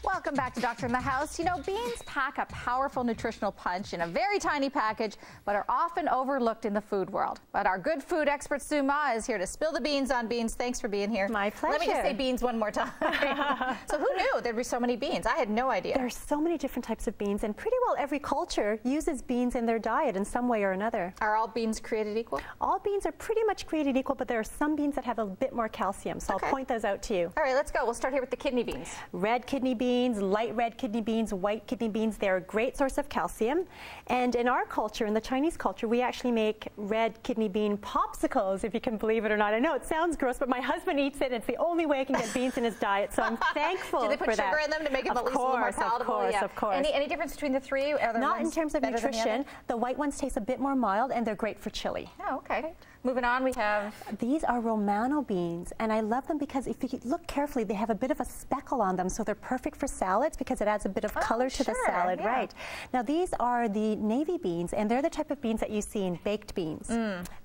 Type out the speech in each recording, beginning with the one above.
Welcome back to Doctor in the House. You know, beans pack a powerful nutritional punch in a very tiny package, but are often overlooked in the food world. But our good food expert, Sue Mah, is here to spill the beans on beans. Thanks for being here. My pleasure. Let me just say beans one more time. So who knew there'd be so many beans? I had no idea. There's so many different types of beans, and pretty well every culture uses beans in their diet in some way or another. Are all beans created equal? All beans are pretty much created equal, but there are some beans that have a bit more calcium, so Okay. I'll point those out to you. All right, let's go. We'll start here with the kidney beans. Red kidney beans, light red kidney beans, white kidney beans, they're a great source of calcium. And in our culture, in the Chinese culture, we actually make red kidney bean popsicles, if you can believe it or not. I know it sounds gross, but my husband eats it. It's the only way I can get beans in his diet, so I'm thankful for that. Do they put sugar in them to make them at least a little more palatable? Of course. Any difference between the three? Are there Not in ones terms of better than nutrition. The white ones taste a bit more mild, and they're great for chili. Oh, okay. Moving on, we have... These are Romano beans, and I love them because if you look carefully, they have a bit of a speckle on them, so they're perfect for salads because it adds a bit of color to the salad, yeah. right? Now, these are the navy beans, and they're the type of beans that you see in baked beans.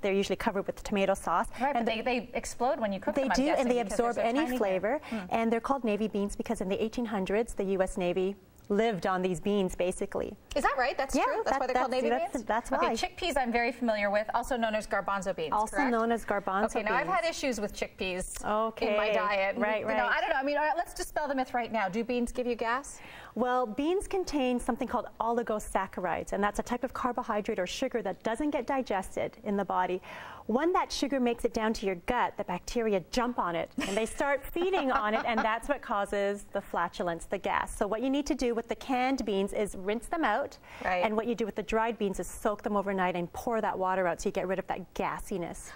They're usually covered with tomato sauce. Right, and but they explode when you cook them, I'm They do, guessing, and they absorb any flavor, and they're called navy beans because in the 1800s, the U.S. Navy lived on these beans, basically. Is that right? That's true? That's why they're called navy beans? That's why. Okay, chickpeas I'm very familiar with, also known as garbanzo beans, Also correct? known as garbanzo beans. Okay, now I've had issues with chickpeas in my diet. Right. You know, I don't know. I mean, all right, let's dispel the myth right now. Do beans give you gas? Well, beans contain something called oligosaccharides, and that's a type of carbohydrate or sugar that doesn't get digested in the body. When that sugar makes it down to your gut, the bacteria jump on it, and they start feeding on it, and that's what causes the flatulence, the gas. So what you need to do with the canned beans is rinse them out, and what you do with the dried beans is soak them overnight and pour that water out so you get rid of that gassiness.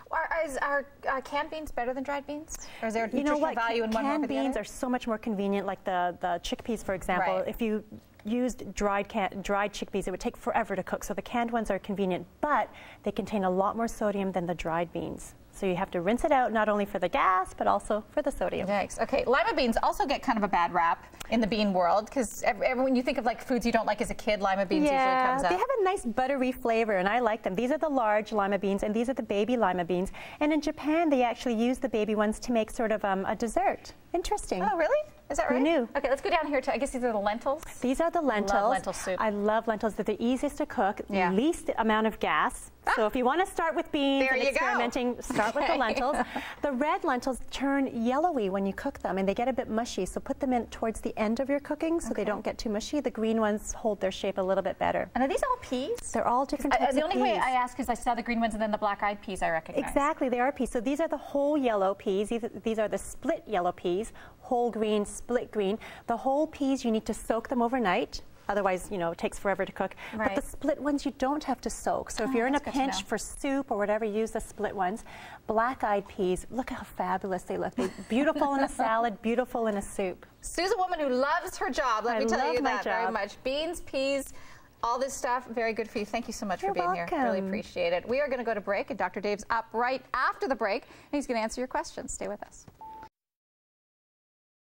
Are canned beans better than dried beans? Or is there a nutritional value in one over the other? Canned beans are so much more convenient, like the chickpeas, for example. Right. If you used dried chickpeas, it would take forever to cook, so the canned ones are convenient, but they contain a lot more sodium than the dried beans. So you have to rinse it out, not only for the gas, but also for the sodium. Yikes. Okay, lima beans also get kind of a bad rap in the bean world, because when you think of like foods you don't like as a kid, lima beans usually comes up. They have a nice buttery flavor, and I like them. These are the large lima beans, and these are the baby lima beans. And in Japan, they actually use the baby ones to make sort of a dessert. Interesting. Oh, really? Is that right? Who knew? Okay, let's go down here to, I guess these are the lentils. These are the lentils. Love lentil soup. I love lentils. They're the easiest to cook, least amount of gas. So if you want to start with beans and experimenting, start with the lentils. The red lentils turn yellowy when you cook them, and they get a bit mushy, so put them in towards the end of your cooking so they don't get too mushy. The green ones hold their shape a little bit better. And are these all peas? They're all different types of peas. The only way I ask is I saw the green ones and then the black-eyed peas I recognize. Exactly, they are peas. So these are the whole yellow peas. These are the split yellow peas, whole green, split green. The whole peas, you need to soak them overnight. Otherwise, you know, it takes forever to cook. Right. But the split ones, you don't have to soak. So if you're in a pinch for soup or whatever, use the split ones. Black-eyed peas, look how fabulous they look. They're beautiful in a salad, beautiful in a soup. Sue's a woman who loves her job. Let me tell you that very job. much. Beans, peas, all this stuff, very good for you. Thank you so much for being here. Really appreciate it. We are going to go to break, and Dr. Dave's up right after the break, and he's going to answer your questions. Stay with us.